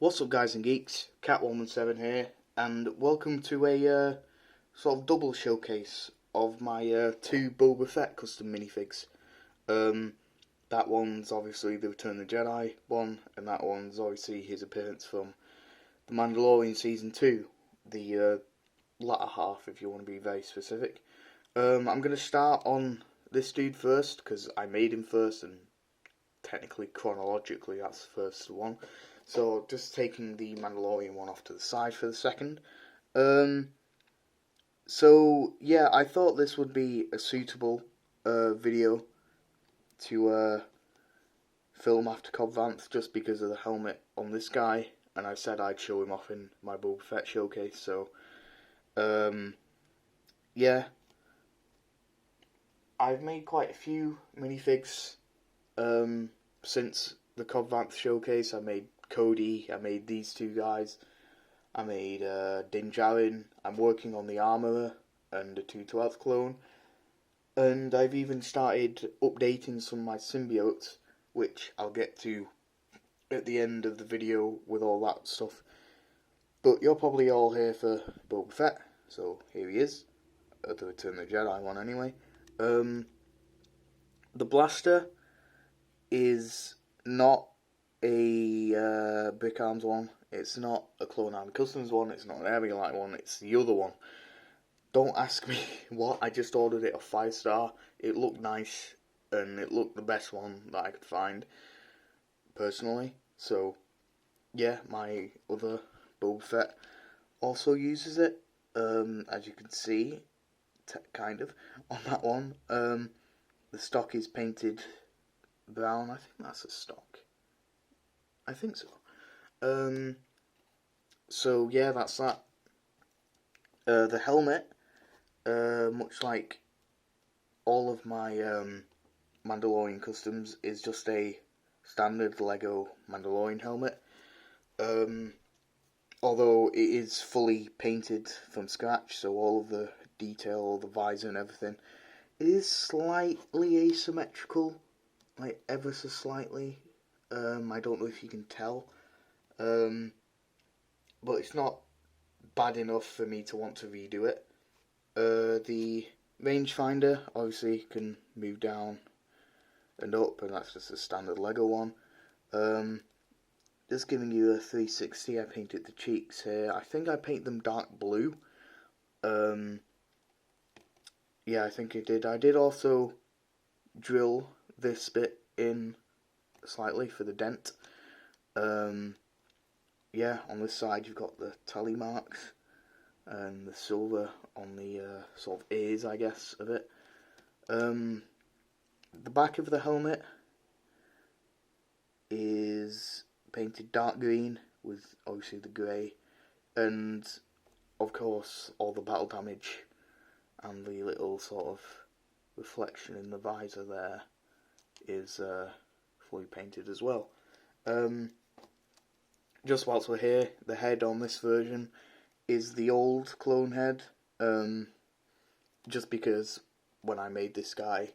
What's up, guys and geeks? Catwoman7 here, and welcome to a sort of double showcase of my two Boba Fett custom minifigs. That one's obviously the Return of the Jedi one, and that one's obviously his appearance from the Mandalorian Season 2, the latter half, if you want to be very specific. I'm going to start on this dude first, because I made him first, and technically, chronologically, that's the first one. So, just taking the Mandalorian one off to the side for the second. So, yeah, I thought this would be a suitable video to film after Cobb Vanth, just because of the helmet on this guy, and I said I'd show him off in my Boba Fett showcase, so, yeah. I've made quite a few minifigs since the Cobb Vanth showcase. I made Cody, I made these two guys, I made Din Djarin, I'm working on the Armourer and the 212th clone, and I've even started updating some of my symbiotes, which I'll get to at the end of the video with all that stuff. But you're probably all here for Boba Fett, so here he is, the Return of the Jedi one anyway. The blaster is not a Brick Arms one, it's not a Clone Army Customs one, it's not an Area Light one, it's the other one. Don't ask me what, I just ordered it off 5-star, it looked nice, and it looked the best one that I could find, personally. So, yeah, my other Boba Fett also uses it, as you can see, kind of, on that one. The stock is painted brown, I think that's a stock. I think so. So yeah, that's that. The helmet, much like all of my Mandalorian customs, is just a standard Lego Mandalorian helmet. Although it is fully painted from scratch, so all of the detail, all the visor and everything, it is slightly asymmetrical, like ever so slightly. I don't know if you can tell, but it's not bad enough for me to want to redo it. The Rangefinder obviously can move down and up, and that's just a standard Lego one. Just giving you a 360, I painted the cheeks here. I think I paint them dark blue. Yeah, I think I did. I did also drill this bit in slightly for the dent. Yeah, on this side you've got the tally marks and the silver on the sort of ears, I guess, of it. The back of the helmet is painted dark green with obviously the grey, and of course all the battle damage and the little sort of reflection in the visor there is fully painted as well. Just whilst we're here, the head on this version is the old clone head, just because when I made this guy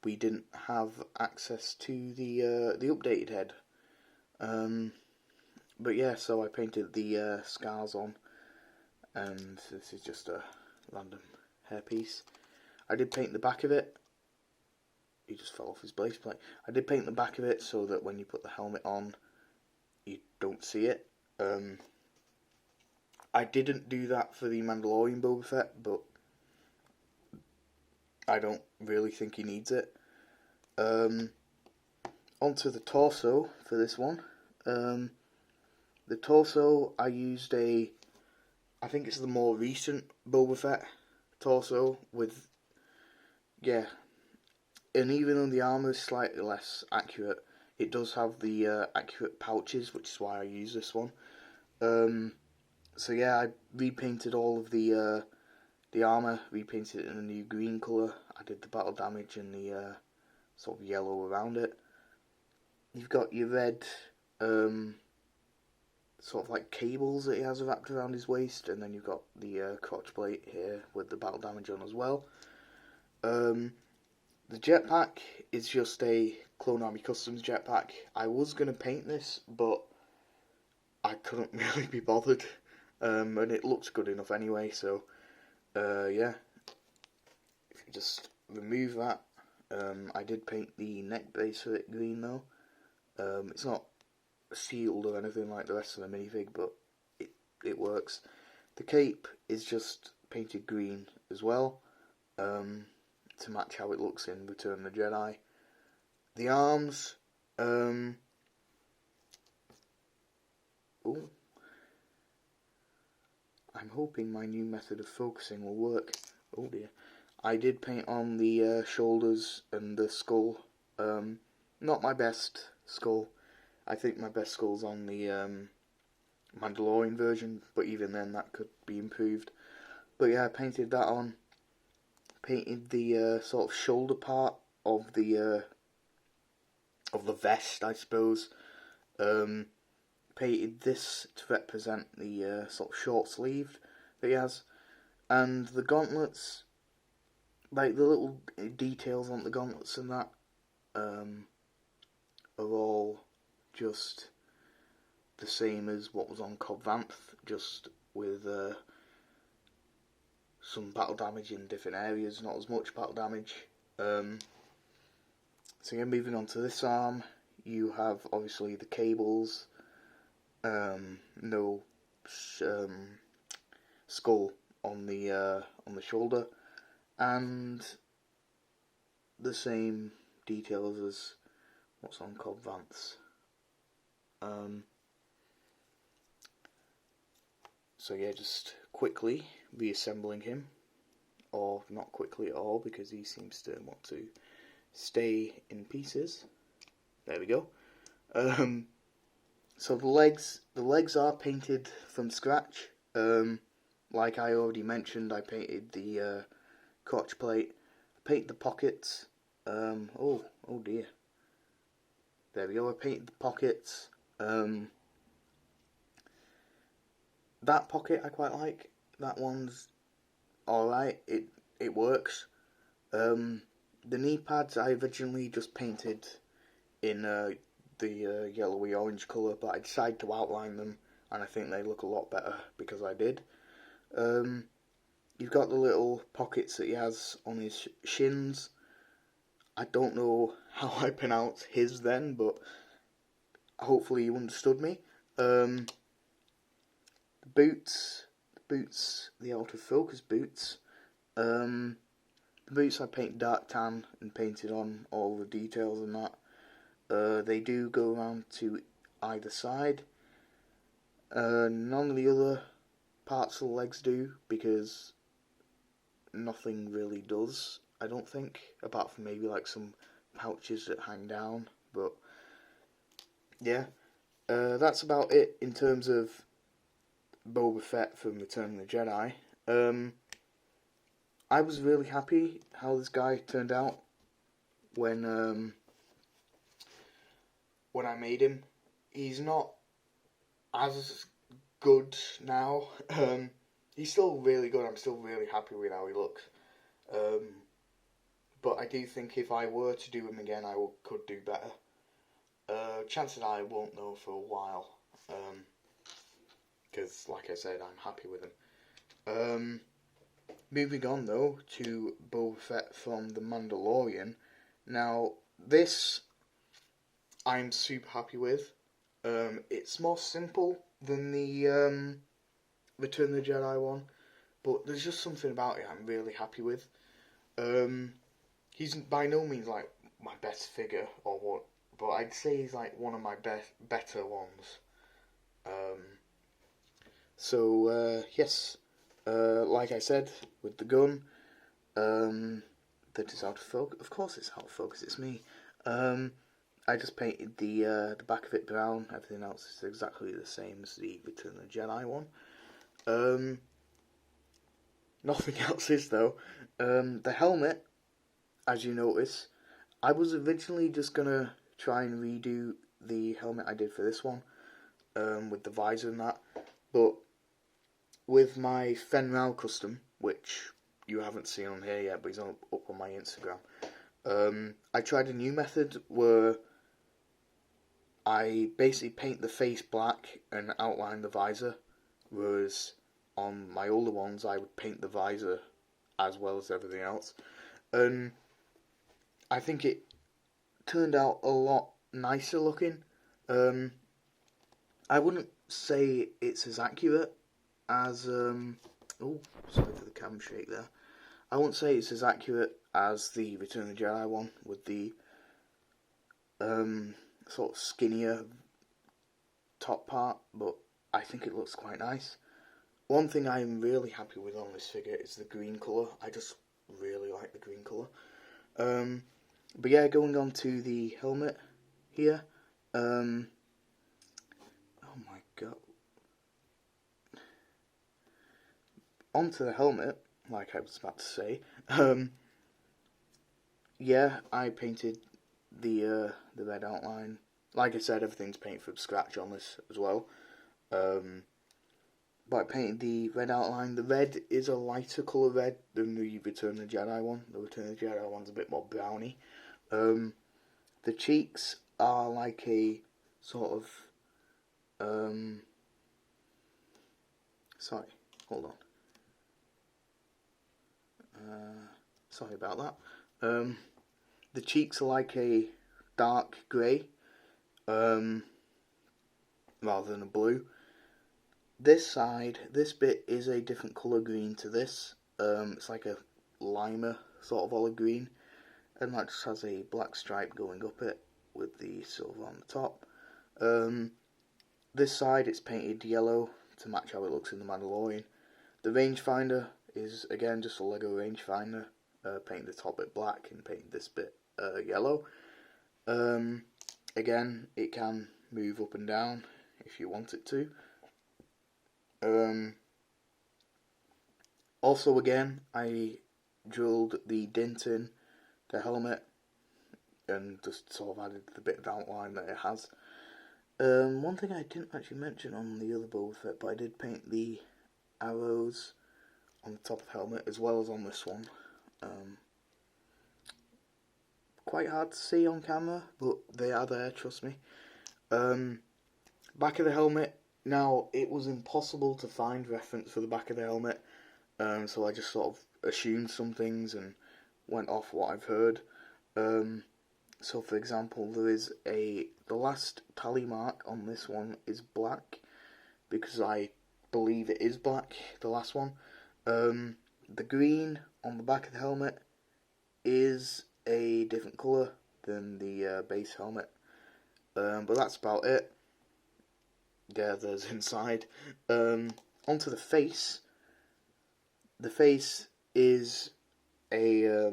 we didn't have access to the updated head. But yeah, so I painted the scars on, and this is just a random hairpiece. I did paint the back of it. He just fell off his base plate. I did paint the back of it so that when you put the helmet on, you don't see it. I didn't do that for the Mandalorian Boba Fett, but I don't really think he needs it. Onto the torso for this one. The torso, I used I think it's the more recent Boba Fett torso with, yeah, and even though the armour is slightly less accurate, it does have the accurate pouches, which is why I use this one. So yeah, I repainted all of the armour, repainted it in a new green colour. I did the battle damage and the sort of yellow around it. You've got your red sort of like cables that he has wrapped around his waist, and then you've got the crotch plate here with the battle damage on as well. The jetpack is just a Clone Army Customs jetpack. I was going to paint this, but I couldn't really be bothered, and it looks good enough anyway, so yeah, if you just remove that, I did paint the neck base of it green though. It's not sealed or anything like the rest of the minifig, but it works. The cape is just painted green as well, to match how it looks in Return of the Jedi. The arms, ooh, I'm hoping my new method of focusing will work. Oh dear. I did paint on the shoulders and the skull. Not my best skull. I think my best skull's on the Mandalorian version, but even then that could be improved. But yeah, I painted that on. Painted the sort of shoulder part of the vest, I suppose. Painted this to represent the sort of short sleeve that he has, and the gauntlets, like the little details on the gauntlets and that, are all just the same as what was on Cobb Vanth, just with some battle damage in different areas, not as much battle damage. So yeah, moving on to this arm, you have obviously the cables, no skull on the shoulder, and the same details as what's on Cobb Vanth's. So yeah, just quickly reassembling him, or not quickly at all because he seems to want to stay in pieces. There we go. So the legs are painted from scratch. Like I already mentioned, I painted the crotch plate. I painted the pockets. Oh dear. There we go. I painted the pockets. That pocket I quite like. That one's alright. It works. The knee pads I originally just painted in the yellowy orange colour, but I decided to outline them, and I think they look a lot better because I did. You've got the little pockets that he has on his shins. I don't know how I pronounce his then, but hopefully you understood me. The boots, the out of focus boots. The boots I painted dark tan and painted on all the details and that. They do go around to either side. None of the other parts of the legs do, because nothing really does, I don't think, apart from maybe like some pouches that hang down. But yeah, that's about it in terms of Boba Fett from Return of the Jedi. I was really happy how this guy turned out when I made him. He's not as good now. He's still really good. I'm still really happy with how he looks. But I do think if I were to do him again, I could do better. Chances are I won't know for a while. Because, like I said, I'm happy with him. Moving on, though, to Boba Fett from The Mandalorian. Now, this I'm super happy with. It's more simple than the Return of the Jedi one, but there's just something about it I'm really happy with. He's by no means like my best figure or what, but I'd say he's like one of my better ones. Yes, like I said, with the gun, that is out of focus. Of course it's out of focus, it's me. I just painted the back of it brown. Everything else is exactly the same as the Return of the Jedi one. Nothing else is though. The helmet, as you notice, I was originally just gonna try and redo the helmet I did for this one, with the visor and that, but with my Fenral custom, which you haven't seen on here yet, but he's up on my Instagram, I tried a new method where I basically paint the face black and outline the visor, whereas on my older ones I would paint the visor as well as everything else. And I think it turned out a lot nicer looking. I wouldn't say it's as accurate as oh, sorry for the camera shake there. I wouldn't say it's as accurate as the Return of the Jedi one with the sort of skinnier top part, but I think it looks quite nice. One thing I'm really happy with on this figure is the green colour. I just really like the green colour. But yeah, going on to the helmet here. Oh my god. Onto the helmet, like I was about to say. Yeah, I painted the red outline. Like I said, everything's painted from scratch on this as well. But I painted the red outline. The red is a lighter colour red than the Return of the Jedi one. The Return of the Jedi one's a bit more browny. The cheeks are like a sort of sorry, hold on. Sorry about that. The cheeks are like a dark grey, rather than a blue. This side, this bit is a different colour green to this. It's like a limer sort of olive green, and that just has a black stripe going up it with the silver on the top. This side it's painted yellow to match how it looks in the Mandalorian. The Rangefinder is again just a Lego Rangefinder. Painted the top bit black and painted this bit yellow. Again, it can move up and down if you want it to. Also again, I drilled the dint in the helmet and just sort of added the bit of outline that it has. One thing I didn't actually mention on the other Boba Fett, but I did paint the arrows on the top of the helmet as well as on this one. Quite hard to see on camera, but they are there, trust me. Back of the helmet. Now, it was impossible to find reference for the back of the helmet, so I just sort of assumed some things and went off what I've heard. So, for example, there is the last tally mark on this one is black, because I believe it is black, the last one. The green on the back of the helmet is a different colour than the base helmet, but that's about it. Yeah, there's inside. Onto the face. The face is a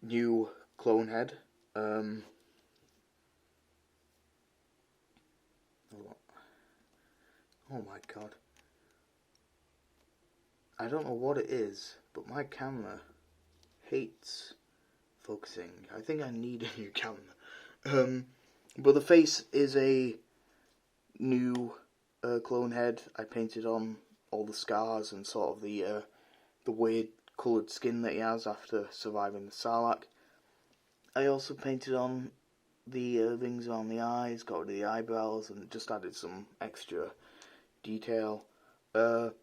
new clone head. Oh my god. I don't know what it is, but my camera hates focusing. I think I need a new camera. But the face is a new clone head. I painted on all the scars and sort of the weird coloured skin that he has after surviving the Sarlacc. I also painted on the rings around the eyes, got rid of the eyebrows, and just added some extra detail. The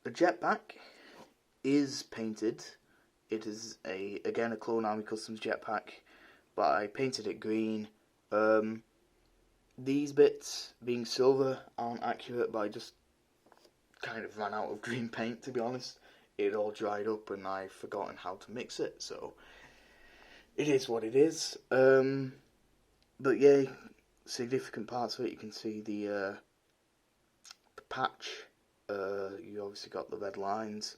jetpack is painted. It is again a Clone Army Customs jetpack, but I painted it green. These bits, being silver, aren't accurate, but I just kind of ran out of green paint, to be honest. It all dried up and I've forgotten how to mix it, so it is what it is. But yeah, significant parts of it, you can see the patch. You obviously got the red lines.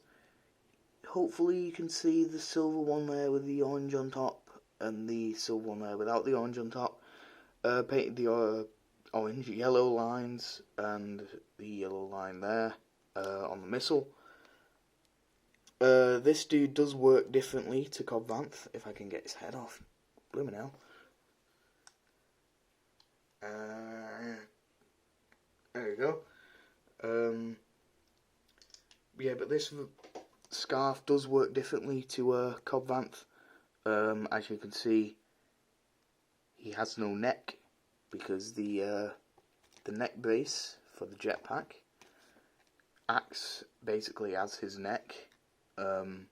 Hopefully you can see the silver one there with the orange on top, and the silver one there without the orange on top. Painted the orange yellow lines and the yellow line there on the missile. This dude does work differently to Cobb Vanth, if I can get his head off. Blooming hell. There we go. Yeah, but this scarf does work differently to Cobb Vanth. As you can see, he has no neck. because the neck brace for the jetpack acts basically as his neck, and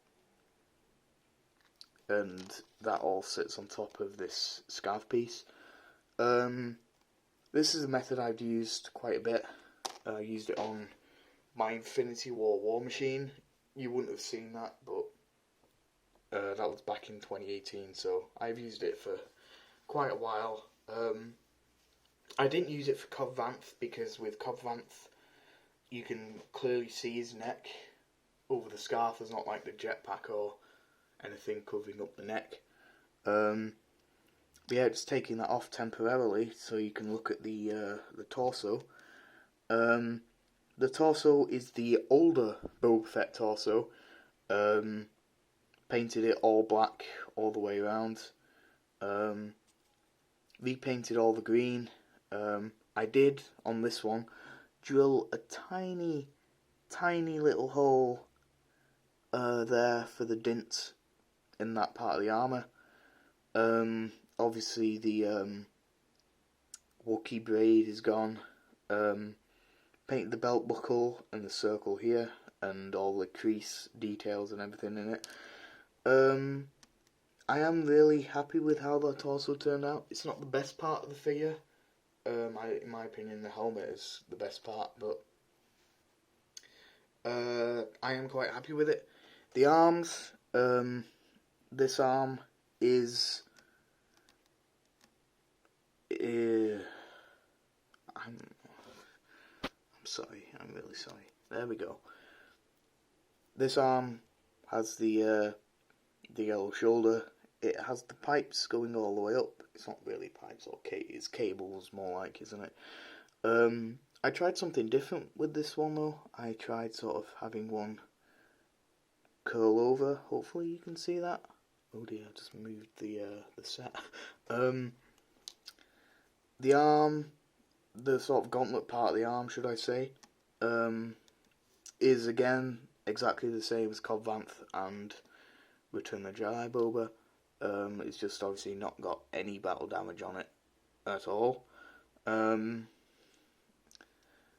that all sits on top of this scarf piece. This is a method I've used quite a bit. I used it on my Infinity War machine. You wouldn't have seen that, but that was back in 2018, so I've used it for quite a while. I didn't use it for Cobb Vanth because with Cobb Vanth you can clearly see his neck over the scarf. There's not like the jetpack or anything covering up the neck. But yeah, just taking that off temporarily so you can look at the torso. The torso is the older Boba Fett torso. Painted it all black all the way around. Repainted all the green. I did, on this one, drill a tiny little hole there for the dint in that part of the armour. Obviously the Wookiee braid is gone. Painted the belt buckle and the circle here and all the crease details and everything in it. I am really happy with how the torso turned out. It's not the best part of the figure. In my opinion, the helmet is the best part, but I am quite happy with it. The arms, this arm is I'm sorry, I'm really sorry. There we go. This arm has the yellow shoulder. It has the pipes going all the way up. It's not really pipes or it's cables more like, isn't it? I tried something different with this one though. I tried sort of having one curl over. Hopefully you can see that. Oh dear, I just moved the set. The arm, the sort of gauntlet part of the arm, should I say, is again exactly the same as Cobb Vanth and Return of the Jedi Boba. It's just obviously not got any battle damage on it at all. One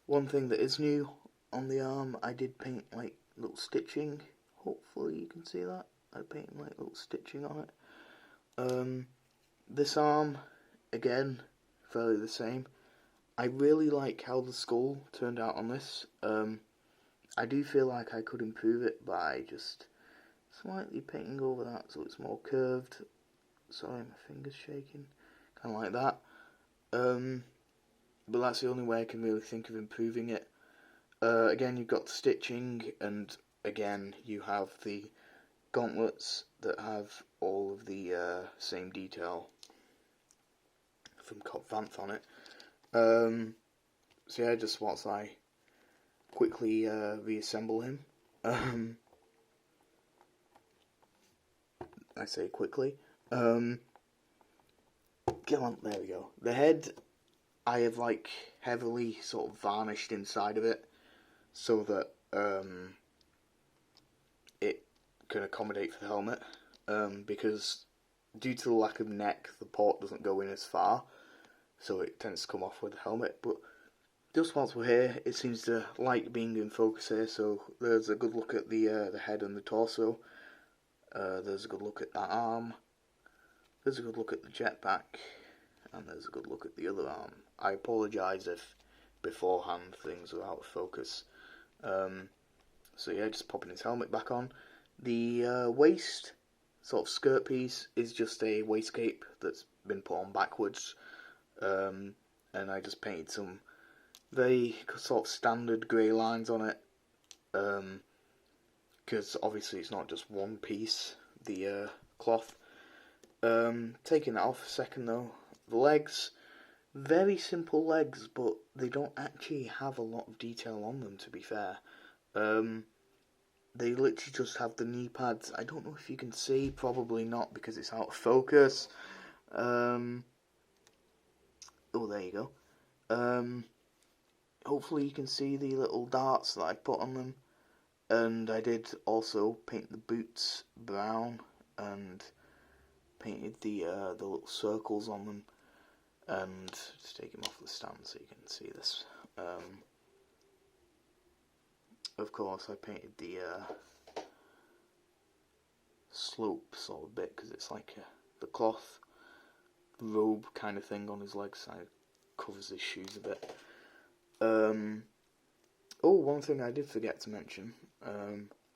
thing that is new on the arm, I did paint like little stitching. Hopefully you can see that. I painted like little stitching on it. This arm, again, fairly the same. I really like how the skull turned out on this. I do feel like I could improve it by just slightly painting over that so it's more curved. Sorry, my finger's shaking. Kind of like that. But that's the only way I can really think of improving it. Again, you've got the stitching, and again, you have the gauntlets that have all of the same detail from Cobb Vanth on it. So yeah, just whilst I quickly reassemble him. I say quickly. Come on, there we go. The head, I have like heavily sort of varnished inside of it so that it can accommodate for the helmet. Because due to the lack of neck, the port doesn't go in as far, so it tends to come off with the helmet. But just whilst we're here, it seems to like being in focus here. So there's a good look at the head and the torso. There's a good look at that arm. There's a good look at the jetpack, and there's a good look at the other arm. I apologise if beforehand things are out of focus. So yeah, just popping his helmet back on. The waist, sort of skirt piece, is just a waistcape that's been put on backwards. And I just painted some very sort of standard grey lines on it. Because obviously it's not just one piece, the cloth. Taking that off a second though. The legs, very simple legs, but they don't actually have a lot of detail on them, to be fair. They literally just have the knee pads. I don't know if you can see, probably not because it's out of focus. Oh, there you go. Hopefully you can see the little darts that I put on them. And I did also paint the boots brown and painted the little circles on them. And just take him off the stand so you can see this. Of course, I painted the slope sort of bit because it's like the cloth robe kind of thing on his legs. Kind of covers his shoes a bit. Oh, one thing I did forget to mention.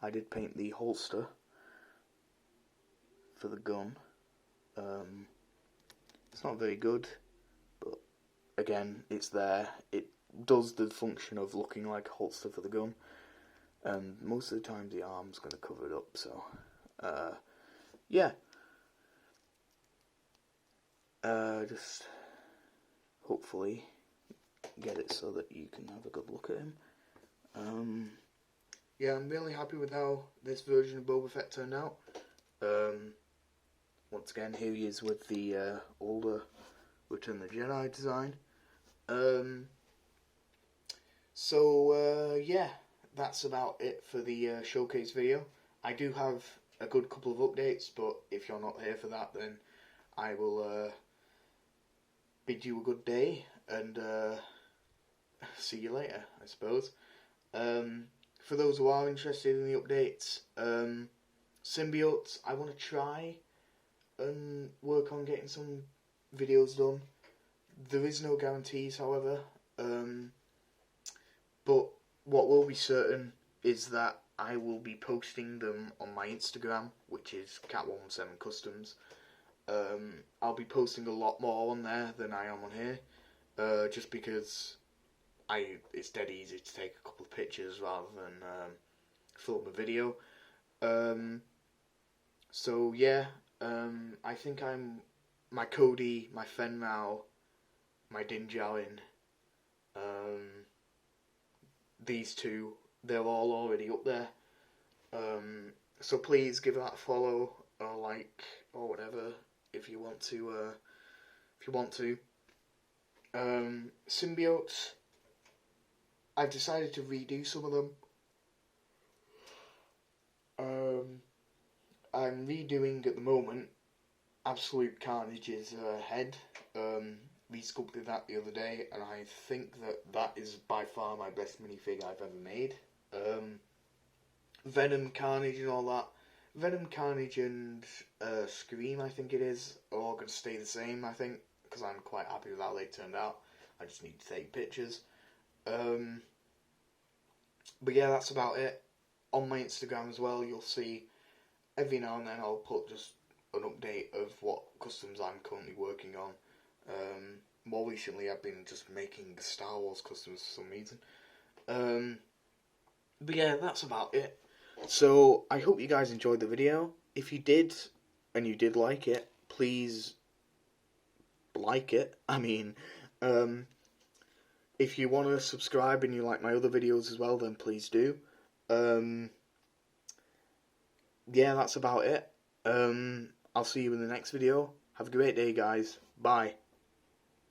I did paint the holster for the gun. It's not very good, but again, it's there. It does the function of looking like a holster for the gun, and most of the time the arm's going to cover it up, so yeah. Just hopefully get it so that you can have a good look at him. Yeah, I'm really happy with how this version of Boba Fett turned out. Once again, here he is with the older Return of the Jedi design. Yeah, that's about it for the showcase video. I do have a good couple of updates, but if you're not here for that, then I will bid you a good day, and see you later, I suppose. For those who are interested in the updates, symbiotes, I want to try and work on getting some videos done. There is no guarantees, however, but what will be certain is that I will be posting them on my Instagram, which is Cat117 Customs. I'll be posting a lot more on there than I am on here, just because it's dead easy to take a couple of pictures rather than film a video. So yeah, I think my Cody, my Fenmao, my Din Djarin, these two, they're all already up there. So please give that a follow or like or whatever if you want to. Symbiotes, I've decided to redo some of them. I'm redoing at the moment Absolute Carnage's head. Resculpted that the other day, and I think that is by far my best minifig I've ever made. Venom, Carnage and all that. Venom, Carnage and Scream, I think it is, are all going to stay the same, I think, because I'm quite happy with how they turned out. I just need to take pictures. But yeah, that's about it. On my Instagram as well, you'll see every now and then I'll put just an update of what customs I'm currently working on. More recently I've been just making Star Wars customs for some reason. But yeah, that's about it. So I hope you guys enjoyed the video. If you did, and you did like it, please like it. I mean, if you want to subscribe and you like my other videos as well, then please do. Yeah, that's about it. I'll see you in the next video. Have a great day, guys. Bye.